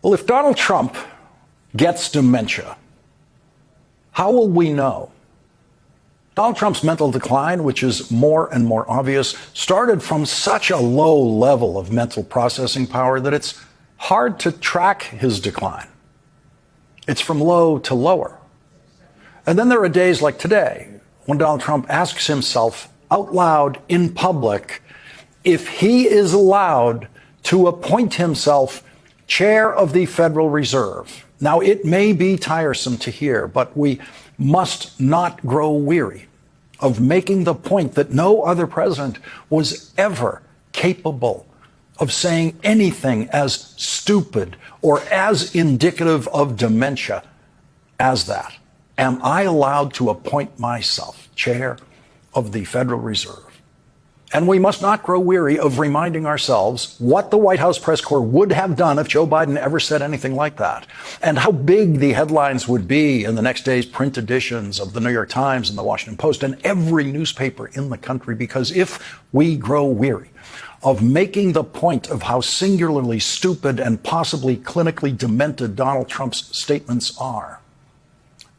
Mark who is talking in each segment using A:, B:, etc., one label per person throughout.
A: Well, if Donald Trump gets dementia, how will we know? Donald Trump's mental decline, which is more and more obvious, started from such a low level of mental processing power that it's hard to track his decline. It's from low to lower. And then there are days like today when Donald Trump asks himself out loud in public if he is allowed to appoint himself chair of the Federal Reserve. Now, it may be tiresome to hear, but we must not grow weary of making the point that no other president was ever capable of saying anything as stupid or as indicative of dementia as that. Am I allowed to appoint myself chair of the Federal Reserve? And we must not grow weary of reminding ourselves what the White House press corps would have done if Joe Biden ever said anything like that, and how big the headlines would be in the next day's print editions of the New York Times and the Washington Post and every newspaper in the country. Because if we grow weary of making the point of how singularly stupid and possibly clinically demented Donald Trump's statements are,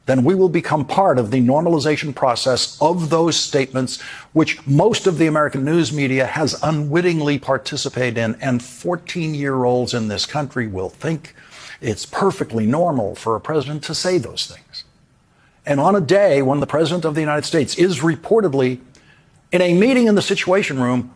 A: then we will become part of the normalization process of those statements, which most of the American news media has unwittingly participated in. And 14-year-olds in this country will think it's perfectly normal for a president to say those things. And on a day when the president of the United States is reportedly in a meeting in the Situation Room